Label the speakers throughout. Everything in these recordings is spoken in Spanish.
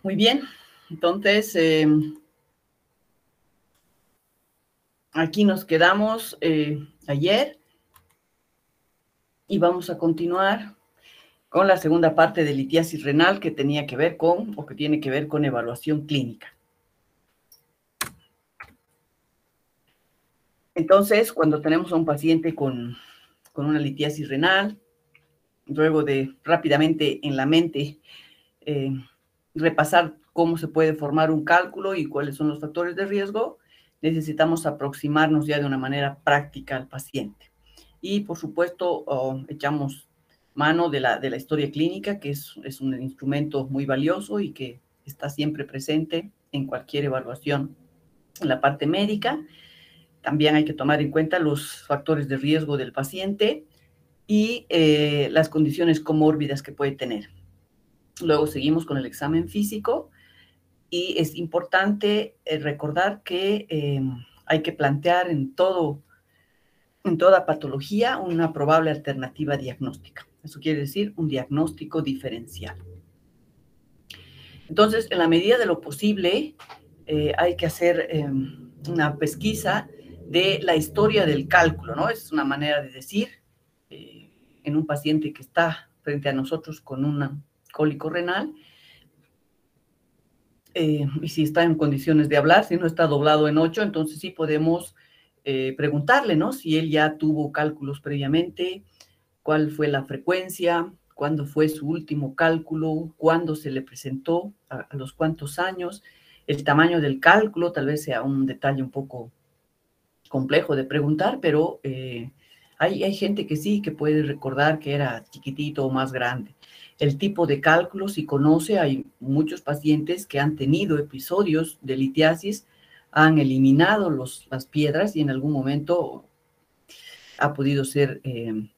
Speaker 1: Muy bien, entonces aquí nos quedamos ayer y vamos a continuar con la segunda parte de litiasis renal que tenía que ver con, o que tiene que ver con evaluación clínica. Entonces, cuando tenemos a un paciente con una litiasis renal, luego de rápidamente en la mente repasar cómo se puede formar un cálculo y cuáles son los factores de riesgo, necesitamos aproximarnos ya de una manera práctica al paciente. Y, por supuesto, echamos mano de la historia clínica, que es un instrumento muy valioso y que está siempre presente en cualquier evaluación en la parte médica. También hay que tomar en cuenta los factores de riesgo del paciente y las condiciones comórbidas que puede tener. Luego seguimos con el examen físico y es importante recordar que hay que plantear en toda patología una probable alternativa diagnóstica. Eso quiere decir un diagnóstico diferencial. Entonces, en la medida de lo posible, hay que hacer una pesquisa de la historia del cálculo, ¿no? Es una manera de decir, en un paciente que está frente a nosotros con un cólico renal, y si está en condiciones de hablar, si no está doblado en 8, entonces sí podemos preguntarle, ¿no? Si él ya tuvo cálculos previamente, cuál fue la frecuencia, cuándo fue su último cálculo, cuándo se le presentó, a los cuántos años, el tamaño del cálculo, tal vez sea un detalle un poco complejo de preguntar, pero hay gente que sí, que puede recordar que era chiquitito o más grande. El tipo de cálculo, si conoce, hay muchos pacientes que han tenido episodios de litiasis, han eliminado las piedras y en algún momento ha podido ser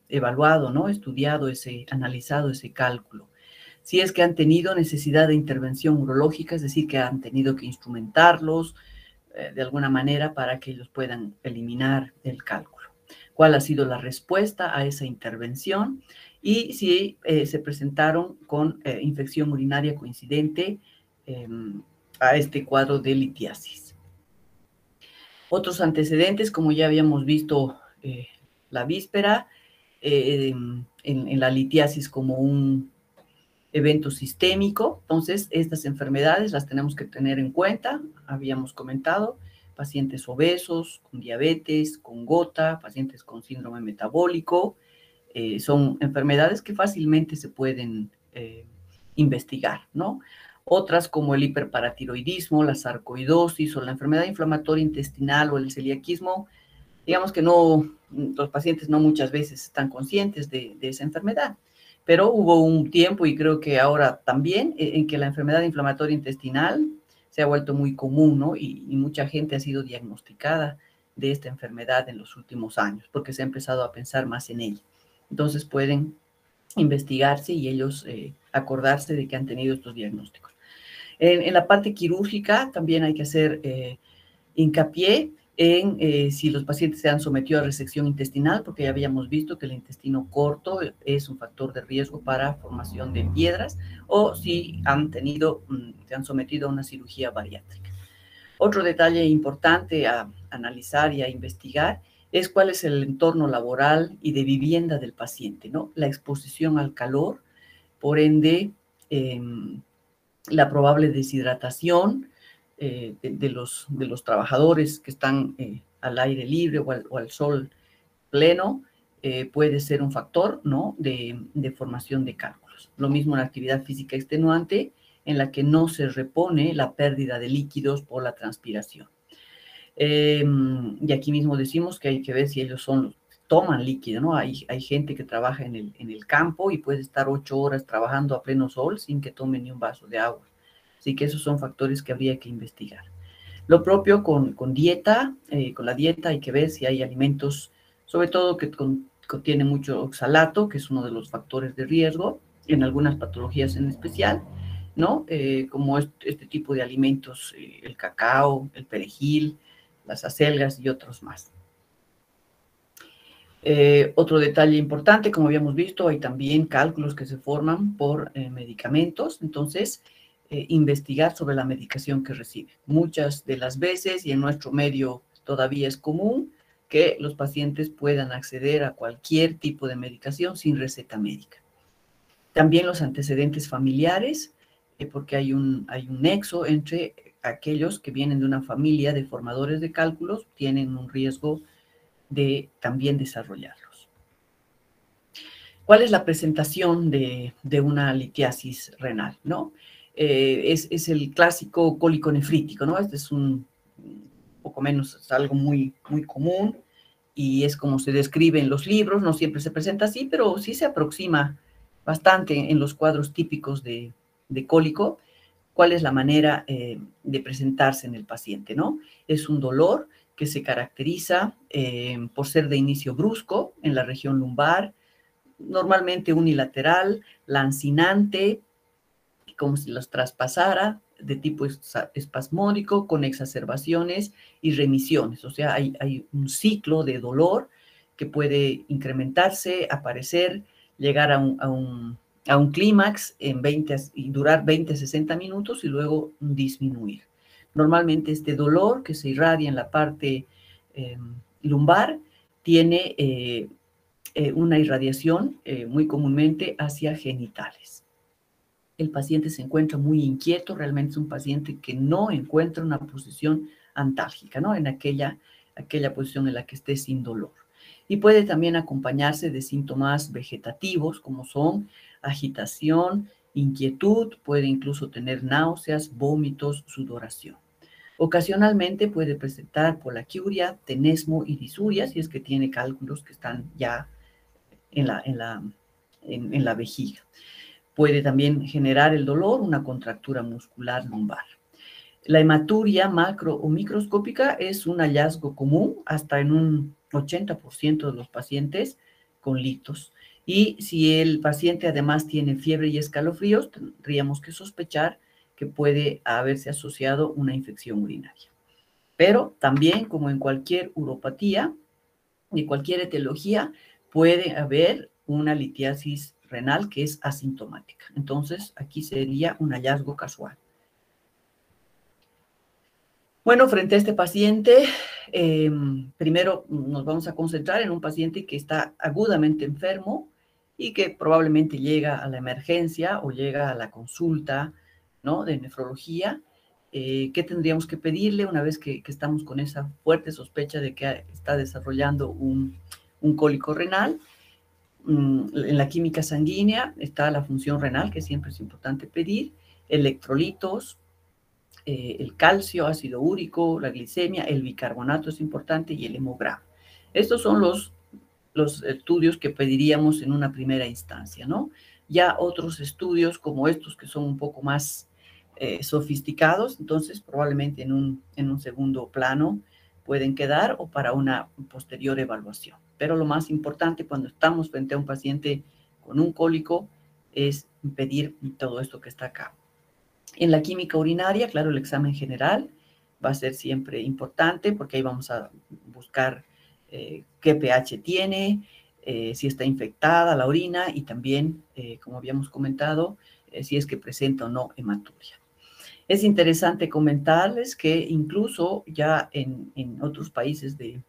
Speaker 1: evaluado, ¿no? Estudiado, analizado ese cálculo. Si es que han tenido necesidad de intervención urológica, es decir, que han tenido que instrumentarlos de alguna manera para que ellos puedan eliminar el cálculo. ¿Cuál ha sido la respuesta a esa intervención? Y si se presentaron con infección urinaria coincidente a este cuadro de litiasis. Otros antecedentes, como ya habíamos visto la víspera, en la litiasis como un evento sistémico. Entonces, estas enfermedades las tenemos que tener en cuenta. Habíamos comentado, pacientes obesos, con diabetes, con gota, pacientes con síndrome metabólico, son enfermedades que fácilmente se pueden investigar, ¿no? Otras como el hiperparatiroidismo, la sarcoidosis o la enfermedad inflamatoria intestinal o el celiaquismo, digamos que no, los pacientes no muchas veces están conscientes de esa enfermedad, pero hubo un tiempo, y creo que ahora también, en que la enfermedad inflamatoria intestinal se ha vuelto muy común, ¿no? Y mucha gente ha sido diagnosticada de esta enfermedad en los últimos años, porque se ha empezado a pensar más en ella. Entonces pueden investigarse y ellos acordarse de que han tenido estos diagnósticos. En la parte quirúrgica también hay que hacer hincapié en si los pacientes se han sometido a resección intestinal, porque ya habíamos visto que el intestino corto es un factor de riesgo para formación de piedras, o si se han sometido a una cirugía bariátrica. Otro detalle importante a analizar y a investigar es cuál es el entorno laboral y de vivienda del paciente, ¿no? La exposición al calor, por ende, la probable deshidratación de los trabajadores que están al aire libre o al sol pleno, puede ser un factor, ¿no? de formación de cálculos. Lo mismo en actividad física extenuante, en la que no se repone la pérdida de líquidos por la transpiración. Y aquí mismo decimos que hay que ver si ellos toman líquido, ¿no? Hay gente que trabaja en el campo y puede estar 8 horas trabajando a pleno sol sin que tome ni un vaso de agua. Así que esos son factores que habría que investigar. Lo propio con dieta, con la dieta hay que ver si hay alimentos, sobre todo que contienen mucho oxalato, que es uno de los factores de riesgo, en algunas patologías en especial, ¿no? Como este tipo de alimentos, el cacao, el perejil, las acelgas y otros más. Otro detalle importante, como habíamos visto, hay también cálculos que se forman por medicamentos. Entonces, investigar sobre la medicación que recibe. Muchas de las veces, y en nuestro medio todavía es común, que los pacientes puedan acceder a cualquier tipo de medicación sin receta médica. También los antecedentes familiares, porque hay un nexo entre aquellos que vienen de una familia de formadores de cálculos, tienen un riesgo de también desarrollarlos. ¿Cuál es la presentación de una litiasis renal, no? Es el clásico cólico nefrítico, ¿no? Este es un poco menos, es algo muy, muy común y es como se describe en los libros, no siempre se presenta así, pero sí se aproxima bastante en los cuadros típicos de cólico. ¿Cuál es la manera de presentarse en el paciente, no? Es un dolor que se caracteriza por ser de inicio brusco en la región lumbar, normalmente unilateral, lancinante, como si los traspasara, de tipo espasmódico, con exacerbaciones y remisiones. O sea, hay un ciclo de dolor que puede incrementarse, aparecer, llegar a un clímax y durar 20 a 60 minutos y luego disminuir. Normalmente este dolor que se irradia en la parte lumbar tiene una irradiación muy comúnmente hacia genitales. El paciente se encuentra muy inquieto, realmente es un paciente que no encuentra una posición antálgica, ¿no? En aquella posición en la que esté sin dolor. Y puede también acompañarse de síntomas vegetativos como son agitación, inquietud, puede incluso tener náuseas, vómitos, sudoración. Ocasionalmente puede presentar polaquiuria, tenesmo y disuria si es que tiene cálculos que están ya en la vejiga. Puede también generar el dolor, una contractura muscular lumbar. La hematuria macro o microscópica es un hallazgo común hasta en un 80% de los pacientes con litos. Y si el paciente además tiene fiebre y escalofríos, tendríamos que sospechar que puede haberse asociado una infección urinaria. Pero también, como en cualquier uropatía y cualquier etiología, puede haber una litiasis renal que es asintomática. Entonces, aquí sería un hallazgo casual. Bueno, frente a este paciente, primero nos vamos a concentrar en un paciente que está agudamente enfermo y que probablemente llega a la emergencia o llega a la consulta, ¿no?, de nefrología. ¿Qué tendríamos que pedirle una vez que estamos con esa fuerte sospecha de que está desarrollando un cólico renal? En la química sanguínea está la función renal, que siempre es importante pedir, electrolitos, el calcio, ácido úrico, la glicemia, el bicarbonato es importante y el hemograma. Estos son los estudios que pediríamos en una primera instancia, ¿no? Ya otros estudios como estos que son un poco más sofisticados, entonces probablemente en un segundo plano pueden quedar o para una posterior evaluación. Pero lo más importante cuando estamos frente a un paciente con un cólico es pedir todo esto que está acá. En la química urinaria, claro, el examen general va a ser siempre importante porque ahí vamos a buscar qué pH tiene, si está infectada la orina y también, como habíamos comentado, si es que presenta o no hematuria. Es interesante comentarles que incluso ya en otros países de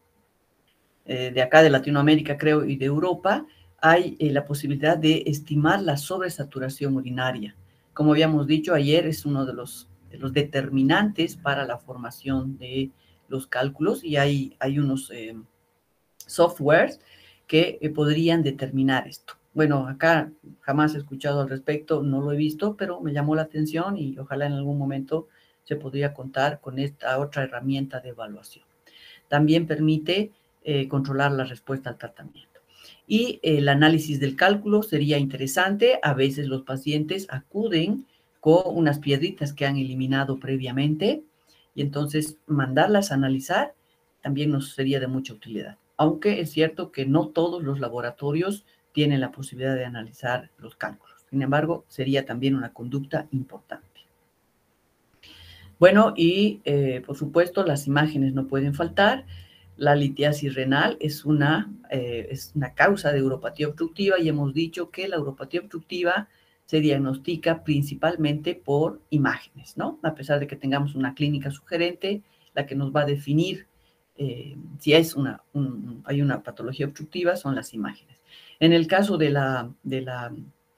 Speaker 1: acá de Latinoamérica, creo, y de Europa, hay la posibilidad de estimar la sobresaturación urinaria. Como habíamos dicho ayer, es uno de los determinantes para la formación de los cálculos y hay unos softwares que podrían determinar esto. Bueno, acá jamás he escuchado al respecto, no lo he visto, pero me llamó la atención y ojalá en algún momento se podría contar con esta otra herramienta de evaluación. También permite controlar la respuesta al tratamiento. Y el análisis del cálculo sería interesante. A veces los pacientes acuden con unas piedritas que han eliminado previamente y entonces mandarlas a analizar también nos sería de mucha utilidad. Aunque es cierto que no todos los laboratorios tienen la posibilidad de analizar los cálculos. Sin embargo, sería también una conducta importante. Bueno, y por supuesto las imágenes no pueden faltar. La litiasis renal es una causa de uropatía obstructiva y hemos dicho que la uropatía obstructiva se diagnostica principalmente por imágenes, ¿no? A pesar de que tengamos una clínica sugerente, la que nos va a definir si es hay una patología obstructiva son las imágenes. En el caso de la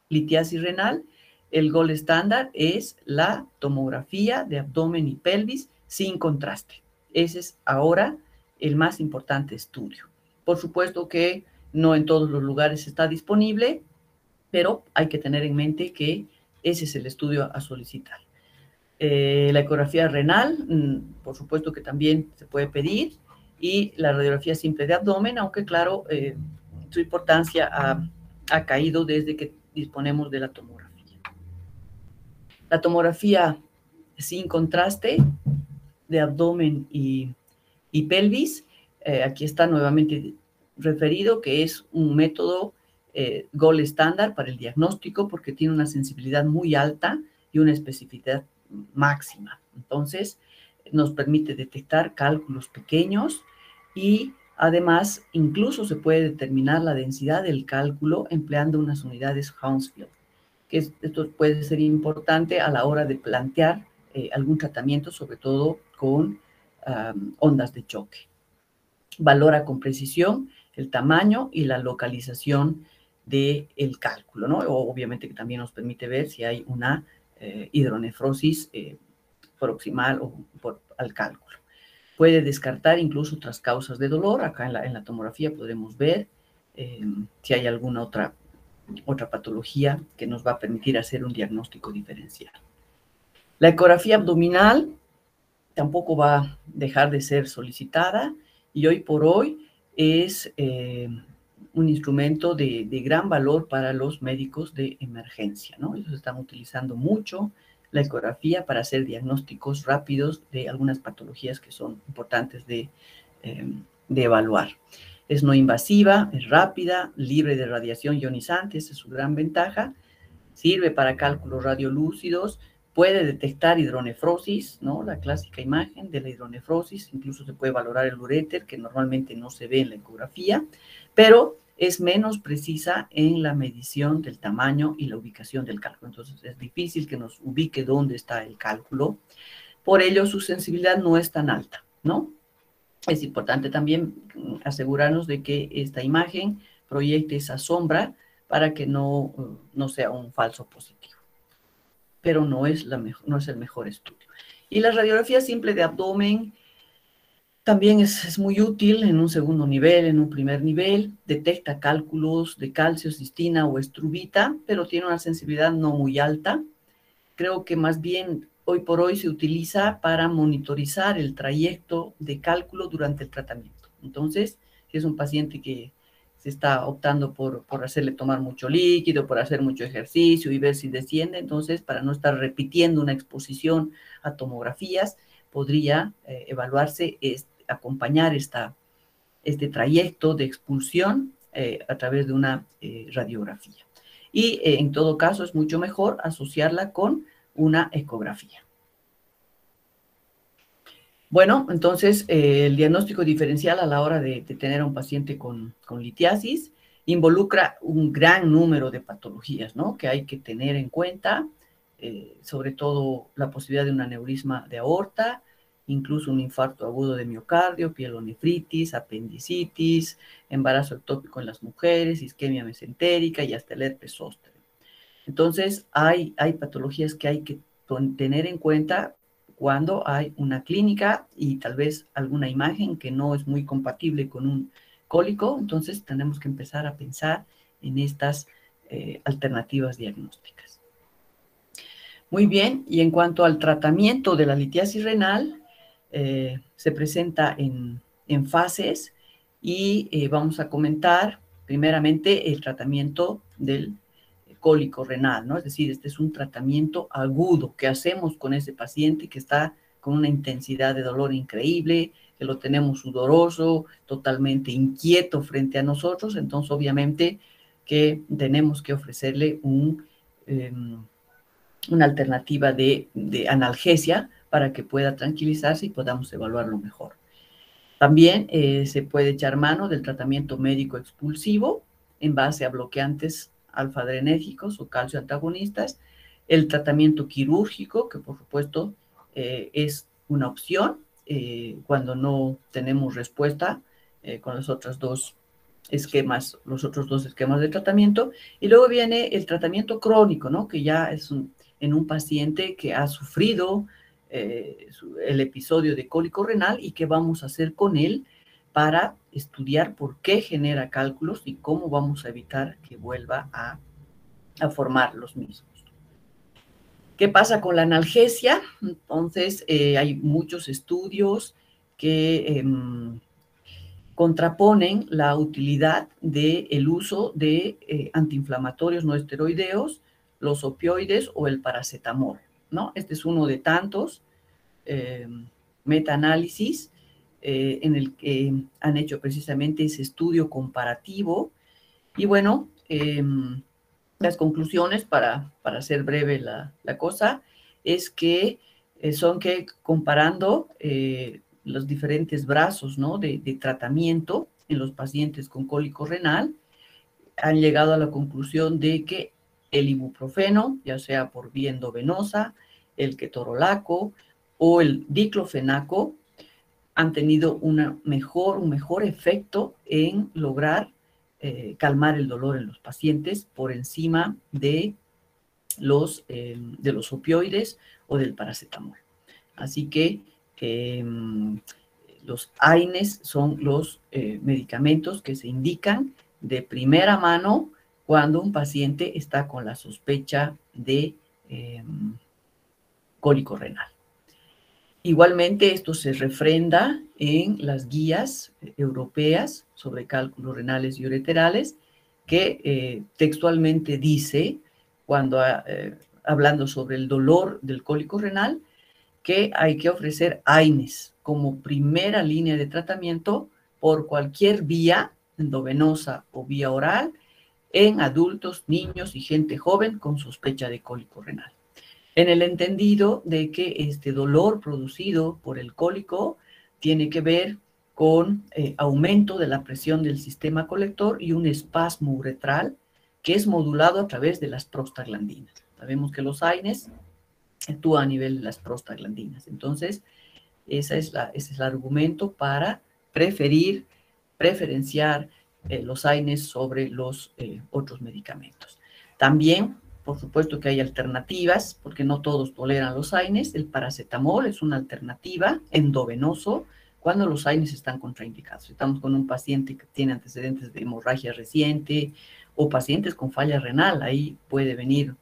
Speaker 1: litiasis renal, el gold estándar es la tomografía de abdomen y pelvis sin contraste. Ese es ahora el más importante estudio. Por supuesto que no en todos los lugares está disponible, pero hay que tener en mente que ese es el estudio a solicitar. La ecografía renal, por supuesto que también se puede pedir, y la radiografía simple de abdomen, aunque claro, su importancia ha caído desde que disponemos de la tomografía. La tomografía sin contraste de abdomen y pelvis, aquí está nuevamente referido que es un método gold estándar para el diagnóstico porque tiene una sensibilidad muy alta y una especificidad máxima. Entonces, nos permite detectar cálculos pequeños y además incluso se puede determinar la densidad del cálculo empleando unas unidades Hounsfield, que esto puede ser importante a la hora de plantear algún tratamiento, sobre todo con ondas de choque. Valora con precisión el tamaño y la localización del cálculo, ¿no? Obviamente que también nos permite ver si hay una hidronefrosis proximal o al cálculo. Puede descartar incluso otras causas de dolor. Acá en la tomografía podremos ver si hay alguna otra patología que nos va a permitir hacer un diagnóstico diferencial. La ecografía abdominal tampoco va a dejar de ser solicitada y hoy por hoy es un instrumento de gran valor para los médicos de emergencia, ¿no? Ellos están utilizando mucho la ecografía para hacer diagnósticos rápidos de algunas patologías que son importantes de evaluar. Es no invasiva, es rápida, libre de radiación ionizante, esa es su gran ventaja. Sirve para cálculos radiolúcidos, puede detectar hidronefrosis, ¿no? La clásica imagen de la hidronefrosis, incluso se puede valorar el uréter, que normalmente no se ve en la ecografía, pero es menos precisa en la medición del tamaño y la ubicación del cálculo. Entonces, es difícil que nos ubique dónde está el cálculo. Por ello, su sensibilidad no es tan alta, ¿no? Es importante también asegurarnos de que esta imagen proyecte esa sombra para que no sea un falso positivo. Pero no es el mejor estudio. Y la radiografía simple de abdomen también es muy útil en un segundo nivel, en un primer nivel. Detecta cálculos de calcio, cistina o estrubita, pero tiene una sensibilidad no muy alta. Creo que más bien hoy por hoy se utiliza para monitorizar el trayecto de cálculo durante el tratamiento. Entonces, si es un paciente que se está optando por hacerle tomar mucho líquido, por hacer mucho ejercicio y ver si desciende, entonces, para no estar repitiendo una exposición a tomografías, podría evaluarse, acompañar este trayecto de expulsión a través de una radiografía. Y en todo caso es mucho mejor asociarla con una ecografía. Bueno, entonces el diagnóstico diferencial a la hora de tener a un paciente con litiasis involucra un gran número de patologías, ¿no? Que hay que tener en cuenta, sobre todo la posibilidad de un aneurisma de aorta, incluso un infarto agudo de miocardio, pielonefritis, apendicitis, embarazo ectópico en las mujeres, isquemia mesentérica y hasta el herpes zóster. Entonces, hay patologías que hay que tener en cuenta cuando hay una clínica y tal vez alguna imagen que no es muy compatible con un cólico, entonces tenemos que empezar a pensar en estas alternativas diagnósticas. Muy bien, y en cuanto al tratamiento de la litiasis renal, se presenta en fases y vamos a comentar primeramente el tratamiento del cólico renal, ¿no? Es decir, este es un tratamiento agudo que hacemos con ese paciente que está con una intensidad de dolor increíble, que lo tenemos sudoroso, totalmente inquieto frente a nosotros, entonces obviamente que tenemos que ofrecerle una alternativa de analgesia para que pueda tranquilizarse y podamos evaluarlo mejor. También se puede echar mano del tratamiento médico expulsivo en base a bloqueantes alfa-adrenérgicos o calcio antagonistas, el tratamiento quirúrgico, que por supuesto es una opción cuando no tenemos respuesta con los otros dos esquemas de tratamiento, y luego viene el tratamiento crónico, ¿no? Que ya es en un paciente que ha sufrido el episodio de cólico renal y qué vamos a hacer con él para estudiar por qué genera cálculos y cómo vamos a evitar que vuelva a formar los mismos. ¿Qué pasa con la analgesia? Entonces, hay muchos estudios que contraponen la utilidad del uso de antiinflamatorios no esteroideos, los opioides o el paracetamol, ¿no? Este es uno de tantos metaanálisis en el que han hecho precisamente ese estudio comparativo. Y bueno, las conclusiones, para hacer breve la cosa, es que son que comparando los diferentes brazos, ¿no? de tratamiento en los pacientes con cólico renal, han llegado a la conclusión de que el ibuprofeno, ya sea por vía endovenosa, el ketorolaco o el diclofenaco, han tenido un mejor efecto en lograr calmar el dolor en los pacientes por encima de los opioides o del paracetamol. Así que los AINES son los medicamentos que se indican de primera mano cuando un paciente está con la sospecha de cólico renal. Igualmente, esto se refrenda en las guías europeas sobre cálculos renales y ureterales, que textualmente dice, cuando hablando sobre el dolor del cólico renal, que hay que ofrecer AINES como primera línea de tratamiento por cualquier vía endovenosa o vía oral en adultos, niños y gente joven con sospecha de cólico renal, en el entendido de que este dolor producido por el cólico tiene que ver con aumento de la presión del sistema colector y un espasmo uretral que es modulado a través de las prostaglandinas. Sabemos que los AINES actúan a nivel de las prostaglandinas. Entonces, ese es el argumento para preferenciar los AINES sobre los otros medicamentos. También, por supuesto que hay alternativas, porque no todos toleran los AINES. El paracetamol es una alternativa endovenoso cuando los AINES están contraindicados. Estamos con un paciente que tiene antecedentes de hemorragia reciente o pacientes con falla renal. Ahí puede venir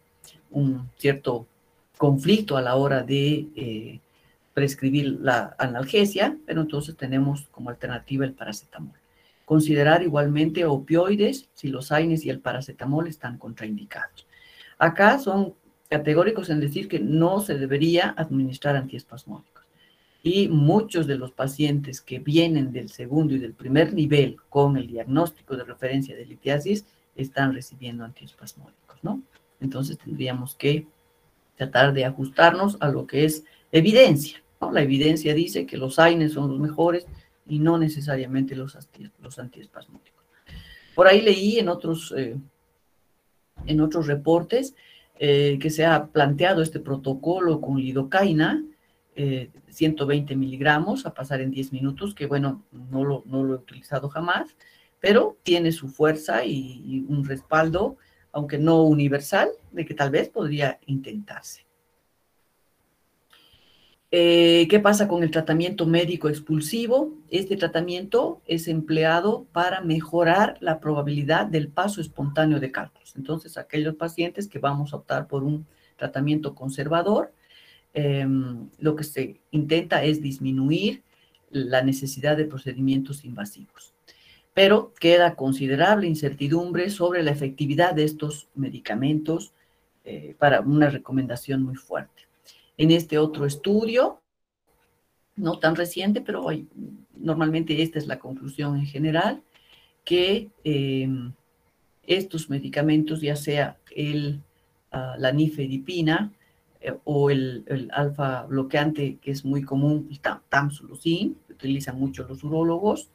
Speaker 1: un cierto conflicto a la hora de prescribir la analgesia, pero entonces tenemos como alternativa el paracetamol. Considerar igualmente opioides si los AINES y el paracetamol están contraindicados. Acá son categóricos en decir que no se debería administrar antiespasmódicos. Y muchos de los pacientes que vienen del segundo y del primer nivel con el diagnóstico de referencia de litiasis están recibiendo antiespasmódicos, ¿no? Entonces tendríamos que tratar de ajustarnos a lo que es evidencia, ¿no? La evidencia dice que los AINES son los mejores y no necesariamente los antiespasmódicos. Por ahí leí en otros reportes que se ha planteado este protocolo con lidocaína, 120 miligramos a pasar en 10 minutos, que bueno, no lo he utilizado jamás, pero tiene su fuerza y un respaldo, aunque no universal, de que tal vez podría intentarse. ¿Qué pasa con el tratamiento médico expulsivo? Este tratamiento es empleado para mejorar la probabilidad del paso espontáneo de cálculos. Entonces, aquellos pacientes que vamos a optar por un tratamiento conservador, lo que se intenta es disminuir la necesidad de procedimientos invasivos. Pero queda considerable incertidumbre sobre la efectividad de estos medicamentos para una recomendación muy fuerte. En este otro estudio, no tan reciente, pero normalmente esta es la conclusión en general, que estos medicamentos, ya sea la nifedipina o el alfa bloqueante, que es muy común, el tamsulosin, que utilizan mucho los urólogos,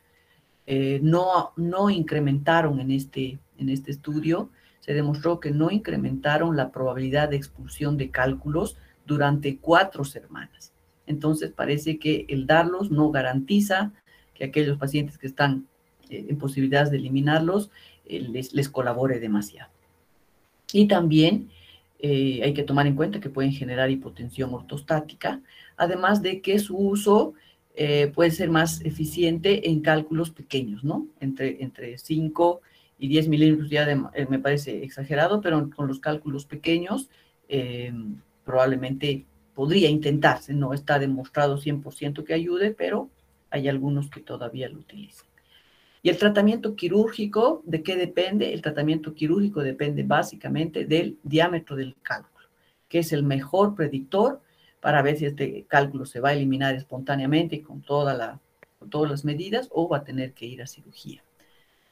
Speaker 1: no incrementaron en este estudio se demostró que no incrementaron la probabilidad de expulsión de cálculos durante 4 semanas. Entonces, parece que el darlos no garantiza que aquellos pacientes que están en posibilidades de eliminarlos les colabore demasiado. Y también hay que tomar en cuenta que pueden generar hipotensión ortostática, además de que su uso puede ser más eficiente en cálculos pequeños, ¿no? Entre 5 y 10 milímetros ya me parece exagerado, pero con los cálculos pequeños probablemente podría intentarse. No está demostrado 100% que ayude, pero hay algunos que todavía lo utilizan. ¿Y el tratamiento quirúrgico de qué depende? El tratamiento quirúrgico depende básicamente del diámetro del cálculo, que es el mejor predictor para ver si este cálculo se va a eliminar espontáneamente con todas las medidas o va a tener que ir a cirugía.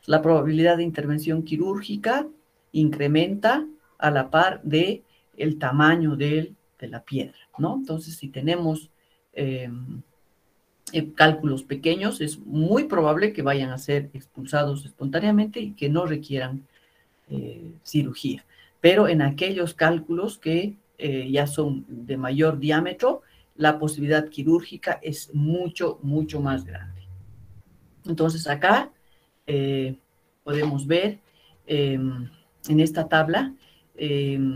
Speaker 1: La probabilidad de intervención quirúrgica incrementa a la par de el tamaño de la piedra, ¿no? Entonces, si tenemos cálculos pequeños, es muy probable que vayan a ser expulsados espontáneamente y que no requieran cirugía. Pero en aquellos cálculos que ya son de mayor diámetro, la posibilidad quirúrgica es mucho, mucho más grande. Entonces, acá podemos ver en esta tabla el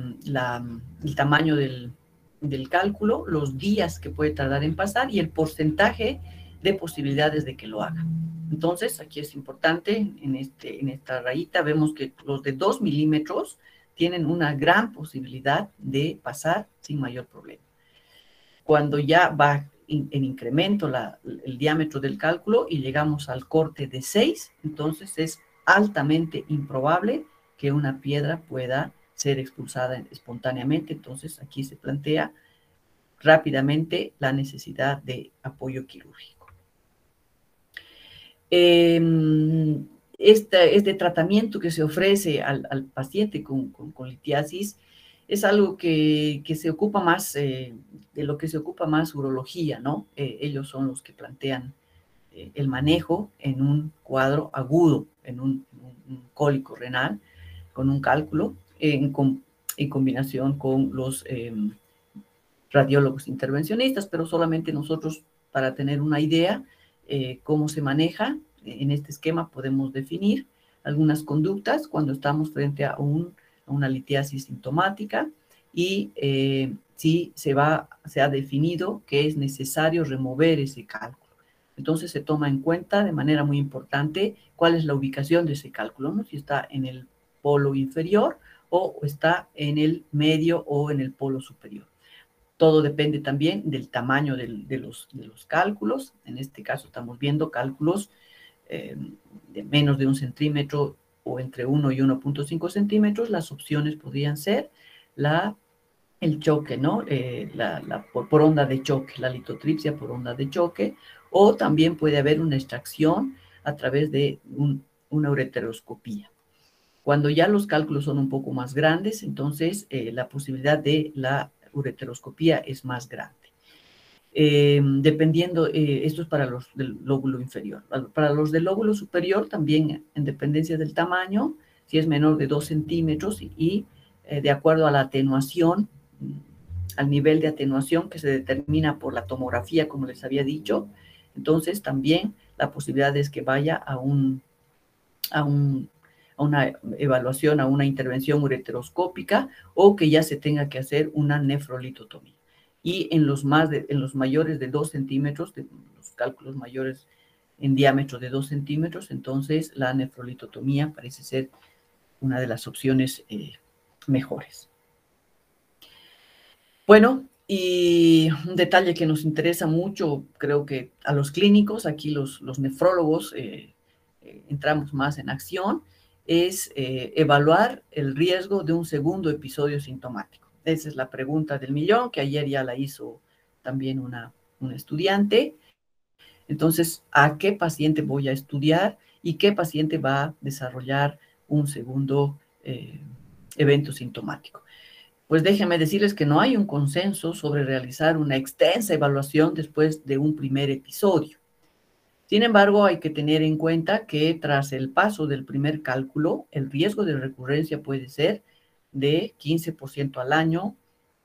Speaker 1: tamaño del cálculo, los días que puede tardar en pasar y el porcentaje de posibilidades de que lo haga. Entonces, aquí es importante, en esta rayita vemos que los de 2 milímetros tienen una gran posibilidad de pasar sin mayor problema. Cuando ya va en incremento el diámetro del cálculo y llegamos al corte de 6, entonces es altamente improbable que una piedra pueda ser expulsada espontáneamente. Entonces aquí se plantea rápidamente la necesidad de apoyo quirúrgico. Este tratamiento que se ofrece al paciente con litiasis es algo que se ocupa más, de lo que se ocupa más urología, ¿no? Ellos son los que plantean el manejo en un cuadro agudo, en un cólico renal, con un cálculo, en combinación con los radiólogos intervencionistas, pero solamente nosotros, para tener una idea cómo se maneja, en este esquema podemos definir algunas conductas cuando estamos frente a una litiasis sintomática y si se ha definido que es necesario remover ese cálculo. Entonces se toma en cuenta de manera muy importante cuál es la ubicación de ese cálculo, ¿no? Si está en el polo inferior o está en el medio o en el polo superior. Todo depende también del tamaño de los cálculos. En este caso estamos viendo cálculos de menos de 1 centímetro o entre 1 y 1.5 centímetros. Las opciones podrían ser el choque, ¿no? Por onda de choque, la litotripsia por onda de choque, o también puede haber una extracción a través de una ureteroscopía. Cuando ya los cálculos son un poco más grandes, entonces la posibilidad de la ureteroscopía es más grande. Dependiendo, esto es para los del lóbulo inferior. Para los del lóbulo superior, también en dependencia del tamaño, si es menor de 2 centímetros y de acuerdo a la atenuación, al nivel de atenuación que se determina por la tomografía, como les había dicho, entonces también la posibilidad es que vaya a una evaluación, a una intervención ureteroscópica o que ya se tenga que hacer una nefrolitotomía. Y en los mayores de 2 centímetros, los cálculos mayores en diámetro de 2 centímetros, entonces la nefrolitotomía parece ser una de las opciones mejores. Bueno, y un detalle que nos interesa mucho, creo que a los clínicos, aquí los nefrólogos entramos más en acción, es evaluar el riesgo de un segundo episodio sintomático. Esa es la pregunta del millón, que ayer ya la hizo también una estudiante. Entonces, ¿a qué paciente voy a estudiar y qué paciente va a desarrollar un segundo evento sintomático? Pues déjenme decirles que no hay un consenso sobre realizar una extensa evaluación después de un primer episodio. Sin embargo, hay que tener en cuenta que tras el paso del primer cálculo, el riesgo de recurrencia puede ser de 15% al año,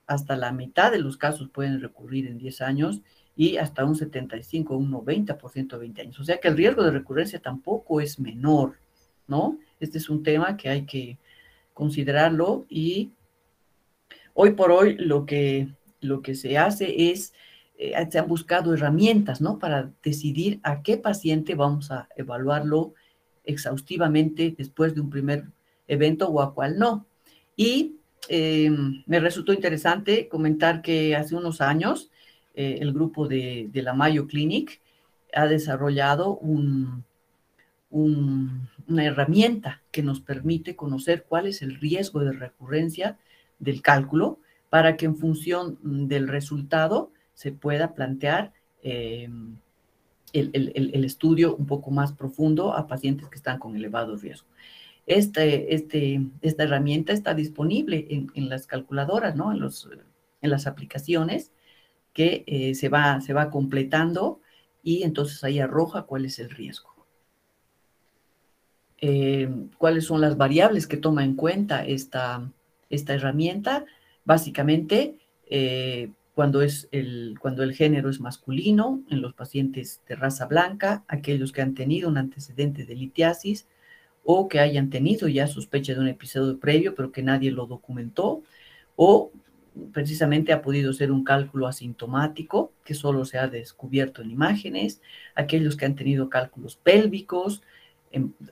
Speaker 1: hasta la mitad de los casos pueden recurrir en 10 años y hasta un 75 o un 90% a 20 años. O sea que el riesgo de recurrencia tampoco es menor, ¿no? Este es un tema que hay que considerarlo y hoy por hoy lo que se hace es, se han buscado herramientas, ¿no? Para decidir a qué paciente vamos a evaluarlo exhaustivamente después de un primer evento o a cuál no. Y me resultó interesante comentar que hace unos años el grupo de la Mayo Clinic ha desarrollado una herramienta que nos permite conocer cuál es el riesgo de recurrencia del cálculo para que en función del resultado se pueda plantear el estudio un poco más profundo a pacientes que están con elevado riesgo. Esta herramienta está disponible en las calculadoras, ¿no? En las aplicaciones que se va completando y entonces ahí arroja cuál es el riesgo. ¿Cuáles son las variables que toma en cuenta esta herramienta? Básicamente, cuando el género es masculino, en los pacientes de raza blanca, aquellos que han tenido un antecedente de litiasis o que hayan tenido ya sospecha de un episodio previo, pero que nadie lo documentó, o precisamente ha podido ser un cálculo asintomático, que solo se ha descubierto en imágenes, aquellos que han tenido cálculos pélvicos,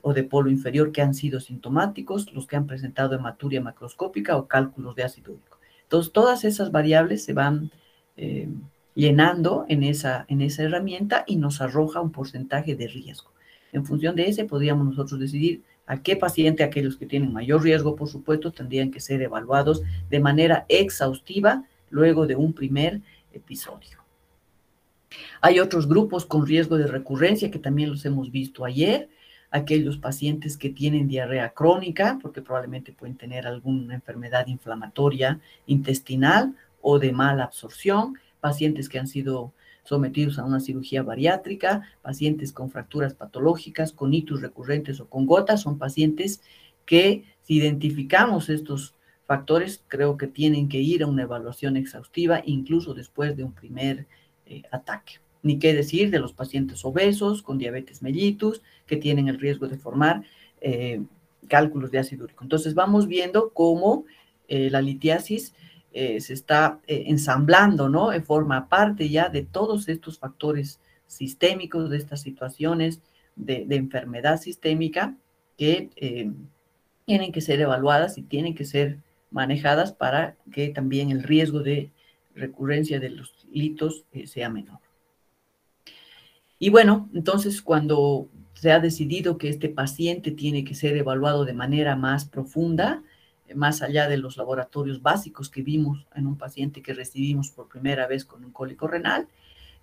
Speaker 1: o de polo inferior que han sido sintomáticos, los que han presentado hematuria macroscópica o cálculos de ácido úrico. Entonces, todas esas variables se van llenando en esa herramienta y nos arroja un porcentaje de riesgo. En función de ese, podríamos nosotros decidir a qué paciente, aquellos que tienen mayor riesgo, por supuesto, tendrían que ser evaluados de manera exhaustiva luego de un primer episodio. Hay otros grupos con riesgo de recurrencia que también los hemos visto ayer, aquellos pacientes que tienen diarrea crónica, porque probablemente pueden tener alguna enfermedad inflamatoria intestinal o de mala absorción, pacientes que han sido sometidos a una cirugía bariátrica, pacientes con fracturas patológicas, con itus recurrentes o con gotas, son pacientes que si identificamos estos factores, creo que tienen que ir a una evaluación exhaustiva, incluso después de un primer ataque. Ni qué decir de los pacientes obesos con diabetes mellitus que tienen el riesgo de formar cálculos de ácido úrico. Entonces vamos viendo cómo la litiasis se está ensamblando, ¿no? Forma parte ya de todos estos factores sistémicos, de estas situaciones de enfermedad sistémica que tienen que ser evaluadas y tienen que ser manejadas para que también el riesgo de recurrencia de los litos sea menor. Y bueno, entonces cuando se ha decidido que este paciente tiene que ser evaluado de manera más profunda, más allá de los laboratorios básicos que vimos en un paciente que recibimos por primera vez con un cólico renal,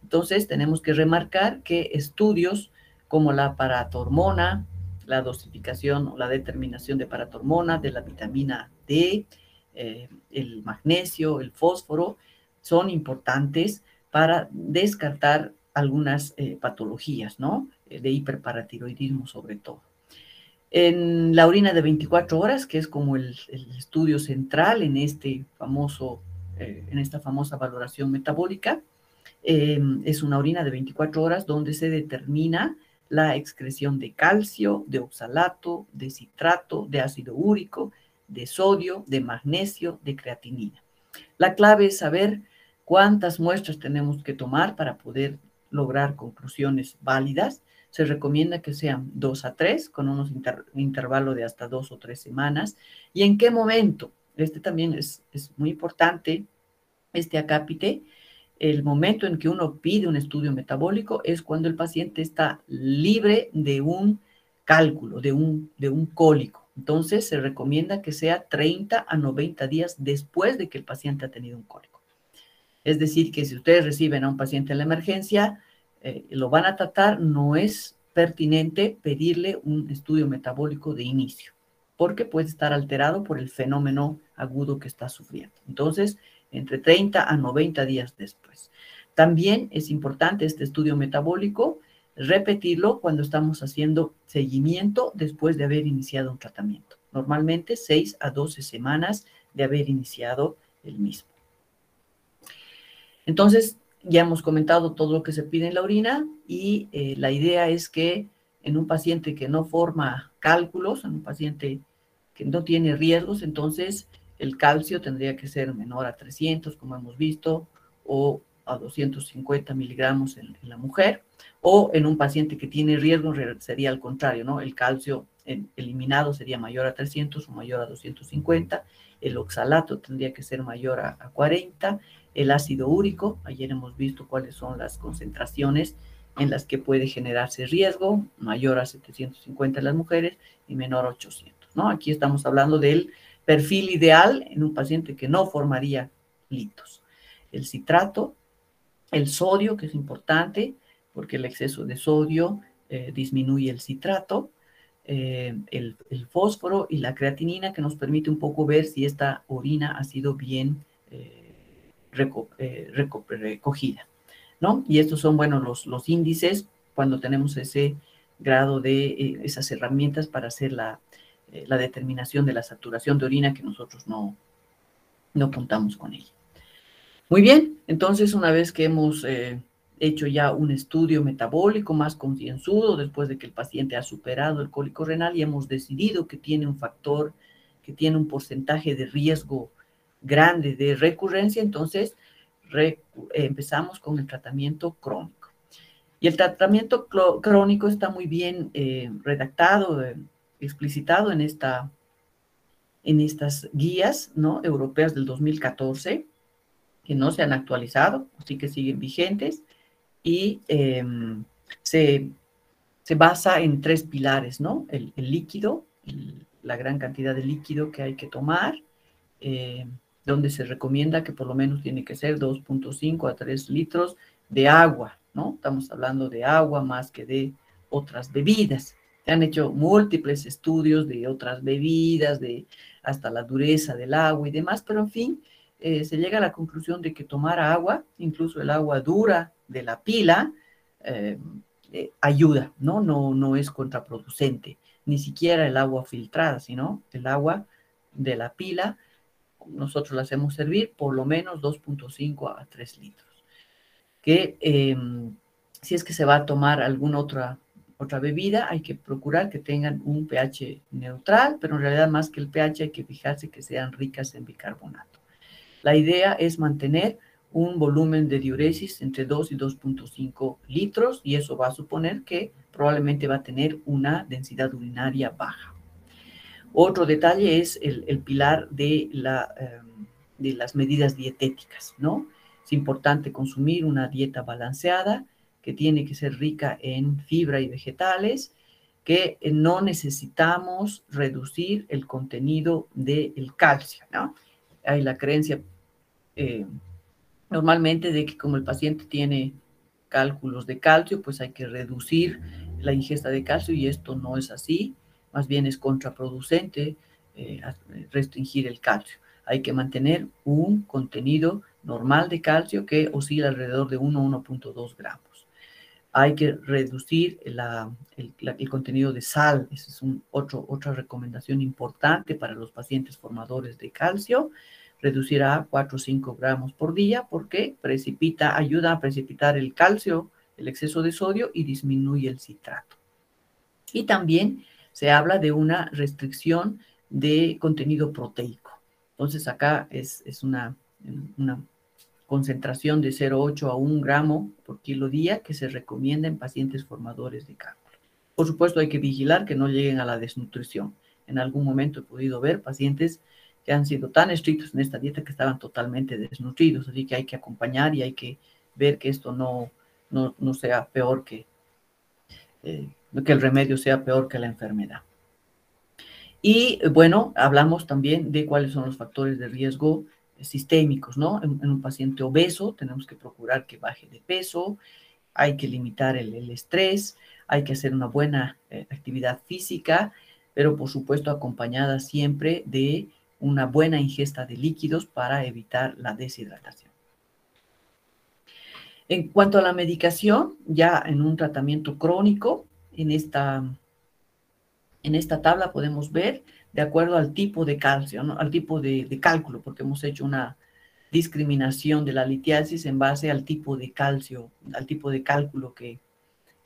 Speaker 1: entonces tenemos que remarcar que estudios como la paratormona, la dosificación o la determinación de paratormona, de la vitamina D, el magnesio, el fósforo, son importantes para descartar algunas patologías, ¿no? De hiperparatiroidismo sobre todo. En la orina de 24 horas, que es como el estudio central en esta famosa valoración metabólica, es una orina de 24 horas donde se determina la excreción de calcio, de oxalato, de citrato, de ácido úrico, de sodio, de magnesio, de creatinina. La clave es saber cuántas muestras tenemos que tomar para poder lograr conclusiones válidas. Se recomienda que sean 2 a 3, con unos intervalos de hasta 2 o 3 semanas. ¿Y en qué momento? Este también es muy importante, este acápite. El momento en que uno pide un estudio metabólico es cuando el paciente está libre de un cálculo, de un cólico. Entonces, se recomienda que sea 30 a 90 días después de que el paciente ha tenido un cólico. Es decir, que si ustedes reciben a un paciente en la emergencia, lo van a tratar, no es pertinente pedirle un estudio metabólico de inicio, porque puede estar alterado por el fenómeno agudo que está sufriendo. Entonces, entre 30 a 90 días después. También es importante este estudio metabólico repetirlo cuando estamos haciendo seguimiento después de haber iniciado un tratamiento. Normalmente 6 a 12 semanas de haber iniciado el mismo. Entonces, ya hemos comentado todo lo que se pide en la orina y la idea es que en un paciente que no forma cálculos, en un paciente que no tiene riesgos, entonces el calcio tendría que ser menor a 300, como hemos visto, o a 250 miligramos en la mujer, o en un paciente que tiene riesgo sería al contrario, ¿no? El calcio eliminado sería mayor a 300 o mayor a 250, el oxalato tendría que ser mayor a 40, el ácido úrico, ayer hemos visto cuáles son las concentraciones en las que puede generarse riesgo, mayor a 750 en las mujeres y menor a 800, ¿no? Aquí estamos hablando del perfil ideal en un paciente que no formaría litos. El citrato, el sodio, que es importante, porque el exceso de sodio disminuye el citrato, el fósforo y la creatinina, que nos permite un poco ver si esta orina ha sido bien recogida, ¿no? Y estos son, bueno, los índices cuando tenemos ese grado de esas herramientas para hacer la determinación de la saturación de orina, que nosotros no contamos con ella. Muy bien, entonces una vez que hemos hecho ya un estudio metabólico más concienzudo, después de que el paciente ha superado el cólico renal y hemos decidido que tiene un factor, que tiene un porcentaje de riesgo grande de recurrencia, entonces empezamos con el tratamiento crónico. Y el tratamiento crónico está muy bien redactado, explicitado en estas guías, ¿no?, europeas del 2014, que no se han actualizado, así que siguen vigentes, y se basa en 3 pilares, ¿no? El líquido, la gran cantidad de líquido que hay que tomar, donde se recomienda que por lo menos tiene que ser 2.5 a 3 litros de agua, ¿no? Estamos hablando de agua más que de otras bebidas. Se han hecho múltiples estudios de otras bebidas, de hasta la dureza del agua y demás, pero en fin, se llega a la conclusión de que tomar agua, incluso el agua dura de la pila, ayuda, ¿no? No es contraproducente, ni siquiera el agua filtrada, sino el agua de la pila. Nosotros la hacemos servir por lo menos 2.5 a 3 litros. Que si es que se va a tomar alguna otra bebida, hay que procurar que tengan un pH neutral, pero en realidad más que el pH hay que fijarse que sean ricas en bicarbonato. La idea es mantener un volumen de diuresis entre 2 y 2.5 litros y eso va a suponer que probablemente va a tener una densidad urinaria baja. Otro detalle es el pilar de las medidas dietéticas, ¿no? Es importante consumir una dieta balanceada que tiene que ser rica en fibra y vegetales, que no necesitamos reducir el contenido del calcio, ¿no? Hay la creencia normalmente de que como el paciente tiene cálculos de calcio, pues hay que reducir la ingesta de calcio y esto no es así, más bien es contraproducente restringir el calcio. Hay que mantener un contenido normal de calcio que oscila alrededor de 1 a 1.2 gramos. Hay que reducir el contenido de sal, esa es otra recomendación importante para los pacientes formadores de calcio, reducir a 4 o 5 gramos por día porque ayuda a precipitar el calcio, el exceso de sodio y disminuye el citrato. Y también se habla de una restricción de contenido proteico. Entonces acá es una concentración de 0,8 a 1 gramo por kilo día que se recomienda en pacientes formadores de cálculo. Por supuesto, hay que vigilar que no lleguen a la desnutrición. En algún momento he podido ver pacientes que han sido tan estrictos en esta dieta que estaban totalmente desnutridos, así que hay que acompañar y hay que ver que esto no sea peor que el remedio sea peor que la enfermedad. Y bueno, hablamos también de cuáles son los factores de riesgo sistémicos, ¿no? En un paciente obeso tenemos que procurar que baje de peso, hay que limitar el estrés, hay que hacer una buena actividad física, pero por supuesto acompañada siempre de una buena ingesta de líquidos para evitar la deshidratación. En cuanto a la medicación, ya en un tratamiento crónico, en esta tabla podemos ver, de acuerdo al tipo de calcio, ¿no? Al tipo de cálculo, porque hemos hecho una discriminación de la litiasis en base al tipo de calcio, al tipo de cálculo que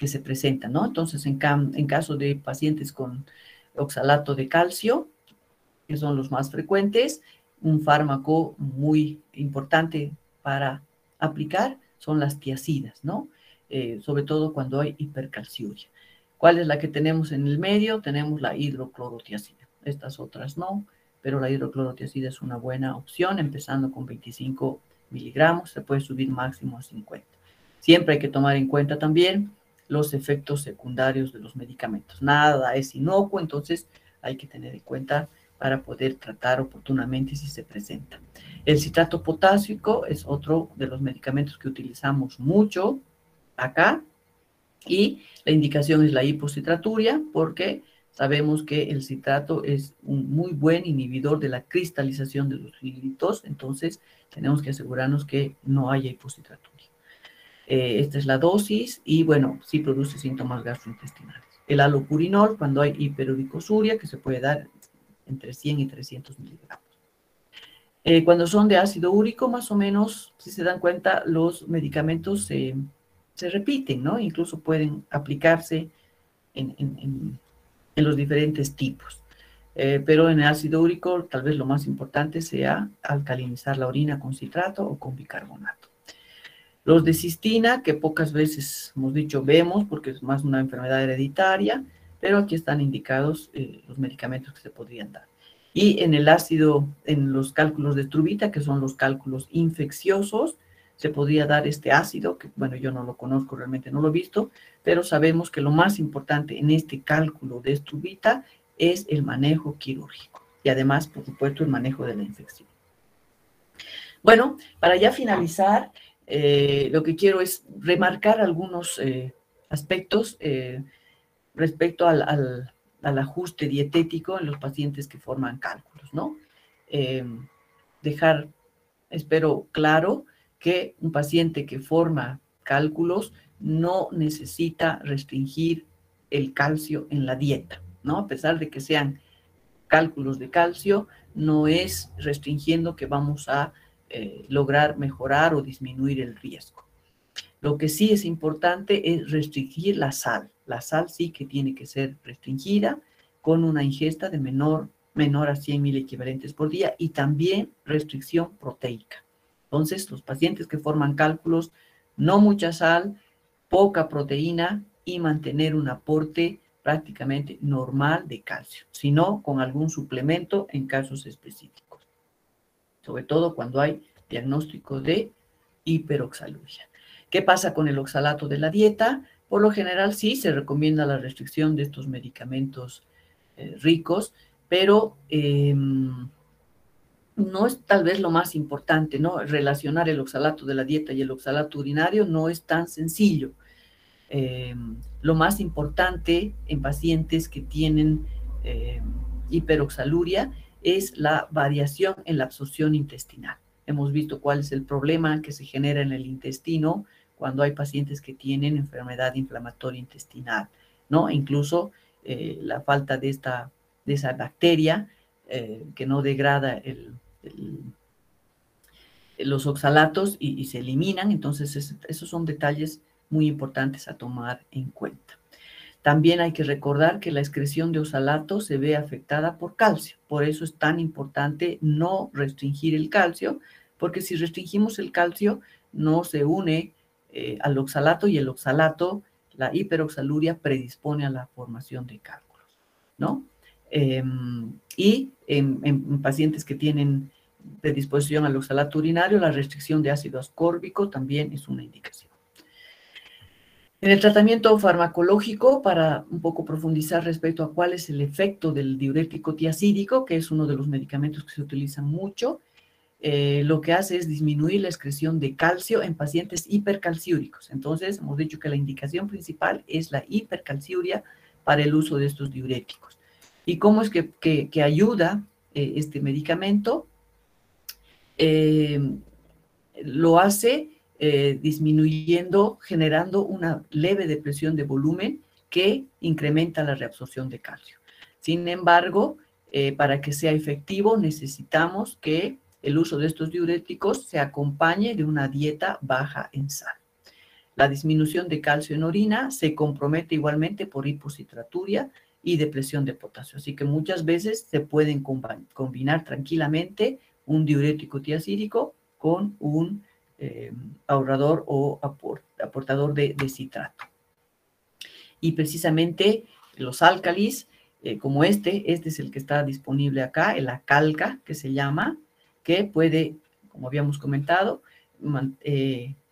Speaker 1: se presenta, ¿no? Entonces, en caso de pacientes con oxalato de calcio, que son los más frecuentes, un fármaco muy importante para aplicar son las tiazidas, ¿no? Sobre todo cuando hay hipercalciuria. ¿Cuál es la que tenemos en el medio? Tenemos la hidroclorotiazida. Estas otras no, pero la hidroclorotiazida es una buena opción, empezando con 25 miligramos, se puede subir máximo a 50. Siempre hay que tomar en cuenta también los efectos secundarios de los medicamentos. Nada es inocuo, entonces hay que tener en cuenta para poder tratar oportunamente si se presenta. El citrato potásico es otro de los medicamentos que utilizamos mucho acá, y la indicación es la hipocitraturia, porque sabemos que el citrato es un muy buen inhibidor de la cristalización de los fluidos, entonces tenemos que asegurarnos que no haya hipocitraturia. Esta es la dosis y, bueno, sí produce síntomas gastrointestinales. El alopurinol, cuando hay hiperuricosuria, que se puede dar entre 100 y 300 miligramos. Cuando son de ácido úrico, más o menos, si se dan cuenta, los medicamentos se repiten, ¿no? Incluso pueden aplicarse en los diferentes tipos. Pero en el ácido úrico, tal vez lo más importante sea alcalinizar la orina con citrato o con bicarbonato. Los de cistina, que pocas veces hemos dicho vemos, porque es más una enfermedad hereditaria, pero aquí están indicados los medicamentos que se podrían dar. Y en el ácido, en los cálculos de Struvita, que son los cálculos infecciosos, se podría dar este ácido, que bueno, yo no lo conozco, realmente no lo he visto, pero sabemos que lo más importante en este cálculo de Struvita es el manejo quirúrgico y además, por supuesto, el manejo de la infección. Bueno, para ya finalizar, lo que quiero es remarcar algunos aspectos respecto al ajuste dietético en los pacientes que forman cálculos, ¿no? Dejar, espero, claro que un paciente que forma cálculos no necesita restringir el calcio en la dieta, ¿no? A pesar de que sean cálculos de calcio, no es restringiendo que vamos a lograr mejorar o disminuir el riesgo. Lo que sí es importante es restringir la sal. La sal sí que tiene que ser restringida con una ingesta de menor a 100.000 equivalentes por día y también restricción proteica. Entonces, los pacientes que forman cálculos, no mucha sal, poca proteína y mantener un aporte prácticamente normal de calcio, sino con algún suplemento en casos específicos, sobre todo cuando hay diagnóstico de hiperoxaluria. ¿Qué pasa con el oxalato de la dieta? Por lo general sí se recomienda la restricción de estos medicamentos ricos, pero no es tal vez lo más importante, ¿no? Relacionar el oxalato de la dieta y el oxalato urinario no es tan sencillo. Lo más importante en pacientes que tienen hiperoxaluria es la variación en la absorción intestinal. Hemos visto cuál es el problema que se genera en el intestino cuando hay pacientes que tienen enfermedad inflamatoria intestinal, ¿no? Incluso la falta de esa bacteria que no degrada los oxalatos y se eliminan. Entonces, esos son detalles muy importantes a tomar en cuenta. También hay que recordar que la excreción de oxalato se ve afectada por calcio. Por eso es tan importante no restringir el calcio, porque si restringimos el calcio, no se une al oxalato y el oxalato, la hiperoxaluria, predispone a la formación de cálculos, ¿no? Y en pacientes que tienen predisposición al oxalato urinario, la restricción de ácido ascórbico también es una indicación. En el tratamiento farmacológico, para un poco profundizar respecto a cuál es el efecto del diurético tiazídico, que es uno de los medicamentos que se utilizan mucho, lo que hace es disminuir la excreción de calcio en pacientes hipercalciúricos. Entonces, hemos dicho que la indicación principal es la hipercalciuria para el uso de estos diuréticos. ¿Y cómo es que ayuda este medicamento? Lo hace disminuyendo, generando una leve depresión de volumen que incrementa la reabsorción de calcio. Sin embargo, para que sea efectivo necesitamos que el uso de estos diuréticos se acompañe de una dieta baja en sal. La disminución de calcio en orina se compromete igualmente por hipocitraturia y depresión de potasio. Así que muchas veces se pueden combinar tranquilamente un diurético tiacídico con un ahorrador o aportador de citrato. Y precisamente los álcalis, como este es el que está disponible acá, el Acalca, que se llama, que puede, como habíamos comentado,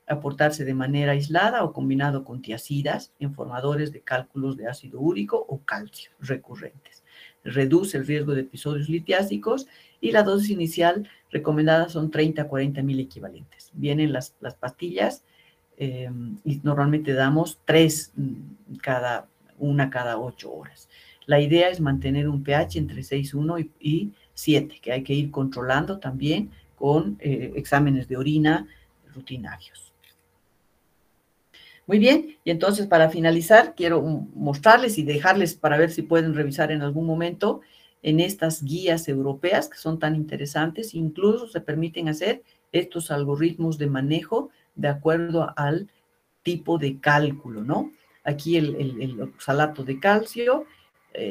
Speaker 1: aportarse de manera aislada o combinado con tiacidas en formadores de cálculos de ácido úrico o calcio recurrentes. Reduce el riesgo de episodios litiásicos y la dosis inicial recomendada son 30 a 40 mil equivalentes. Vienen las pastillas y normalmente damos 3 cada 8 horas. La idea es mantener un pH entre 6,1 y 7, que hay que ir controlando también con exámenes de orina rutinarios. Muy bien, y entonces para finalizar quiero mostrarles y dejarles para ver si pueden revisar en algún momento en estas guías europeas que son tan interesantes, incluso se permiten hacer estos algoritmos de manejo de acuerdo al tipo de cálculo, ¿no? Aquí el oxalato de calcio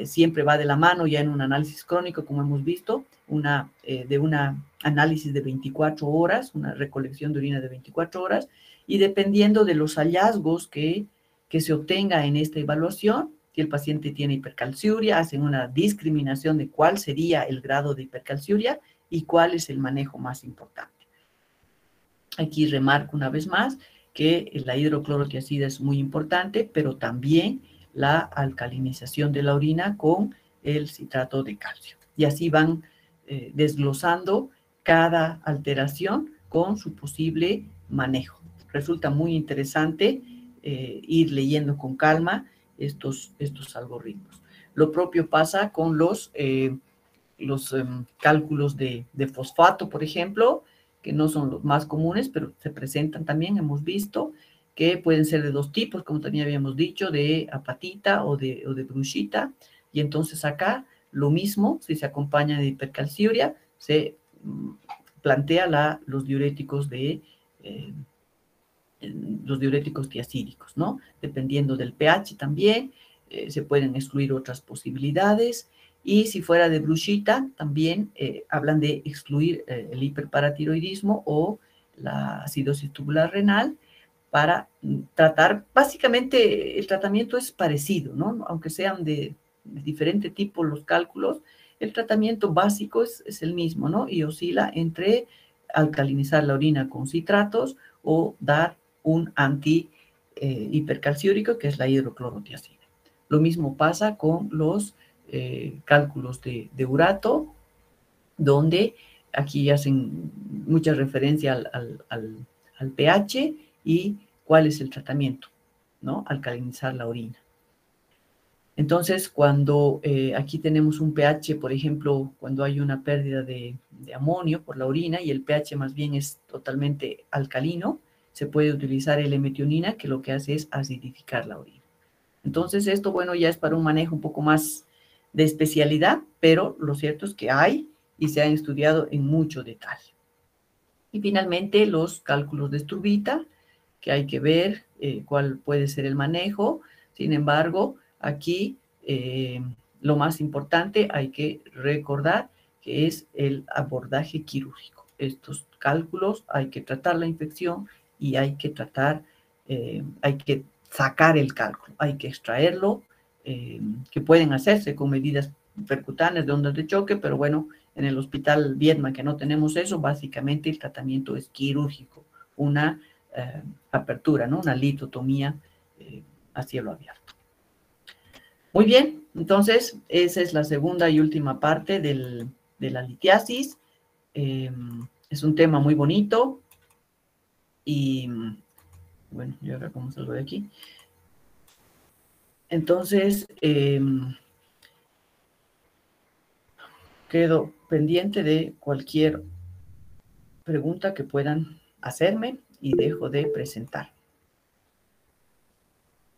Speaker 1: siempre va de la mano ya en un análisis crónico, como hemos visto, de un análisis de 24 horas, una recolección de orina de 24 horas, y dependiendo de los hallazgos que se obtenga en esta evaluación, si el paciente tiene hipercalciuria, hacen una discriminación de cuál sería el grado de hipercalciuria y cuál es el manejo más importante. Aquí remarco una vez más que la hidroclorotiazida es muy importante, pero también la alcalinización de la orina con el citrato de calcio. Y así van desglosando cada alteración con su posible manejo. Resulta muy interesante ir leyendo con calma estos algoritmos. Lo propio pasa con los cálculos de fosfato, por ejemplo, que no son los más comunes, pero se presentan también, hemos visto, que pueden ser de dos tipos, como también habíamos dicho, de apatita o de bruchita, y entonces acá lo mismo, si se acompaña de hipercalciuria, se plantea los diuréticos los diuréticos tiacídicos, ¿no? Dependiendo del pH también, se pueden excluir otras posibilidades, y si fuera de bruchita, también hablan de excluir el hiperparatiroidismo o la acidosis tubular renal para tratar, básicamente el tratamiento es parecido, ¿no? Aunque sean de diferente tipo los cálculos, el tratamiento básico es el mismo, ¿no? Y oscila entre alcalinizar la orina con citratos o dar un anti-hipercalciúrico, que es la hidroclorotiazida. Lo mismo pasa con los cálculos de urato, donde aquí hacen mucha referencia al pH y cuál es el tratamiento, ¿no? Alcalinizar la orina. Entonces, cuando aquí tenemos un pH, por ejemplo, cuando hay una pérdida de amonio por la orina y el pH más bien es totalmente alcalino, se puede utilizar L-metionina, que lo que hace es acidificar la orina. Entonces, esto, bueno, ya es para un manejo un poco más de especialidad, pero lo cierto es que hay y se han estudiado en mucho detalle. Y finalmente, los cálculos de Struvita, que hay que ver cuál puede ser el manejo. Sin embargo, aquí lo más importante hay que recordar que es el abordaje quirúrgico. Estos cálculos hay que tratar la infección y hay que sacar el cálculo, hay que extraerlo, que pueden hacerse con medidas percutáneas de ondas de choque, pero bueno, en el hospital Viedma, que no tenemos eso, básicamente el tratamiento es quirúrgico, una apertura, ¿no? Una litotomía a cielo abierto. Muy bien, entonces esa es la segunda y última parte de la litiasis. Es un tema muy bonito y bueno, yo ahora cómo salgo de aquí. Entonces, quedo pendiente de cualquier pregunta que puedan hacerme y dejo de presentar.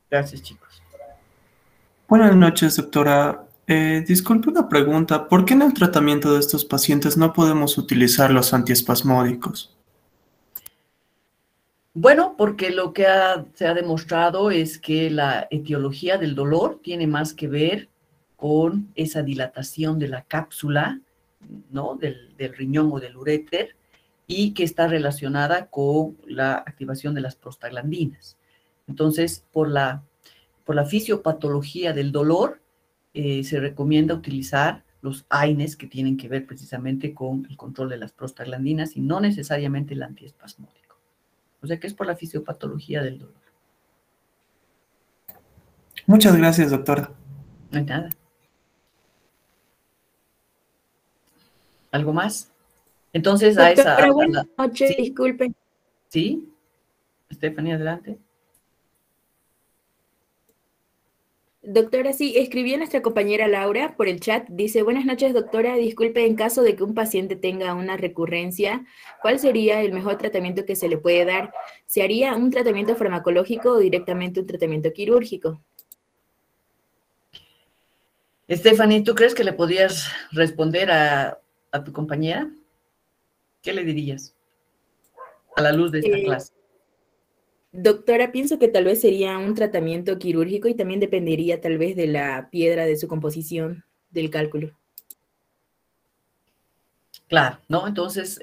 Speaker 1: Gracias, chicos.
Speaker 2: Buenas noches, doctora. Disculpe una pregunta. ¿Por qué en el tratamiento de estos pacientes no podemos utilizar los antiespasmódicos?
Speaker 1: Bueno, porque lo que se ha demostrado es que la etiología del dolor tiene más que ver con esa dilatación de la cápsula, ¿no? del riñón o del uréter, y que está relacionada con la activación de las prostaglandinas. Entonces, por la fisiopatología del dolor, se recomienda utilizar los AINES que tienen que ver precisamente con el control de las prostaglandinas y no necesariamente el antiespasmódico. O sea que es por la fisiopatología del dolor.
Speaker 2: Muchas gracias, doctora.
Speaker 1: No hay nada. ¿Algo más? Entonces,
Speaker 3: Doctora, buenas noches,
Speaker 1: ¿sí?
Speaker 3: disculpe.
Speaker 1: ¿Sí? Stephanie, adelante.
Speaker 3: Doctora, sí, escribió nuestra compañera Laura por el chat. Dice, buenas noches, doctora. Disculpe, en caso de que un paciente tenga una recurrencia, ¿cuál sería el mejor tratamiento que se le puede dar? ¿Se haría un tratamiento farmacológico o directamente un tratamiento quirúrgico?
Speaker 1: Stephanie, ¿tú crees que le podías responder a tu compañera? ¿Qué le dirías a la luz de esta clase?
Speaker 3: Doctora, pienso que tal vez sería un tratamiento quirúrgico y también dependería tal vez de la piedra, de su composición, del cálculo.
Speaker 1: Claro, ¿no? Entonces,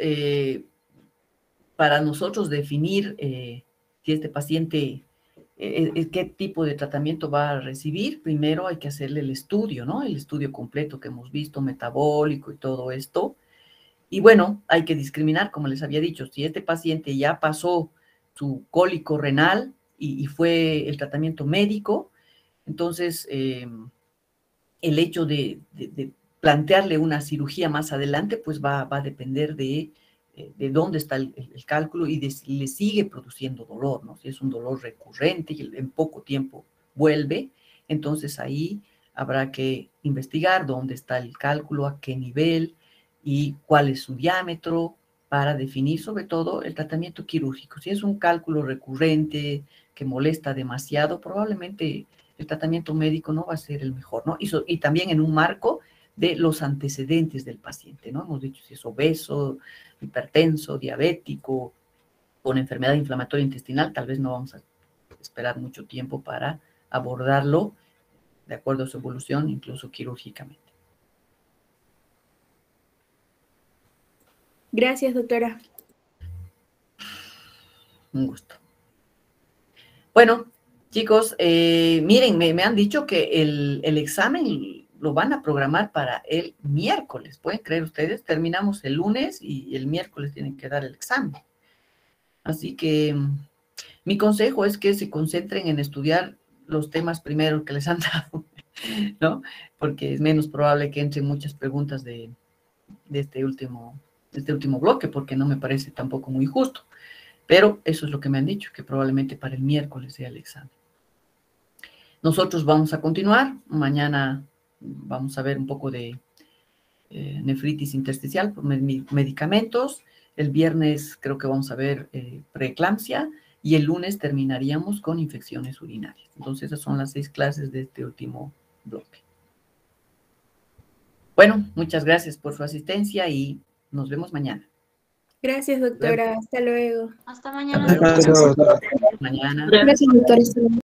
Speaker 1: para nosotros definir si este paciente, qué tipo de tratamiento va a recibir, primero hay que hacerle el estudio, ¿no? El estudio completo que hemos visto, metabólico y todo esto. Y bueno, hay que discriminar, como les había dicho, si este paciente ya pasó su cólico renal y fue el tratamiento médico, entonces el hecho de plantearle una cirugía más adelante, pues va a depender de dónde está el cálculo y de si le sigue produciendo dolor, ¿no? Si es un dolor recurrente y en poco tiempo vuelve, entonces ahí habrá que investigar dónde está el cálculo, a qué nivel y cuál es su diámetro para definir sobre todo el tratamiento quirúrgico. Si es un cálculo recurrente que molesta demasiado, probablemente el tratamiento médico no va a ser el mejor, ¿no? Y también en un marco de los antecedentes del paciente, ¿no? Hemos dicho si es obeso, hipertenso, diabético, con enfermedad inflamatoria intestinal, tal vez no vamos a esperar mucho tiempo para abordarlo de acuerdo a su evolución, incluso quirúrgicamente.
Speaker 3: Gracias, doctora.
Speaker 1: Un gusto. Bueno, chicos, miren, me han dicho que el examen lo van a programar para el miércoles. ¿Pueden creer ustedes? Terminamos el lunes y el miércoles tienen que dar el examen. Así que mi consejo es que se concentren en estudiar los temas primero que les han dado, ¿no? Porque es menos probable que entren muchas preguntas de este último bloque, porque no me parece tampoco muy justo. Pero eso es lo que me han dicho, que probablemente para el miércoles sea el examen. Nosotros vamos a continuar. Mañana vamos a ver un poco de nefritis intersticial por medicamentos. El viernes creo que vamos a ver preeclampsia y el lunes terminaríamos con infecciones urinarias. Entonces esas son las 6 clases de este último bloque. Bueno, muchas gracias por su asistencia y nos vemos mañana.
Speaker 3: Gracias, doctora. Hasta luego.
Speaker 4: Hasta mañana.
Speaker 2: Gracias.
Speaker 1: Mañana.
Speaker 3: Gracias, doctora.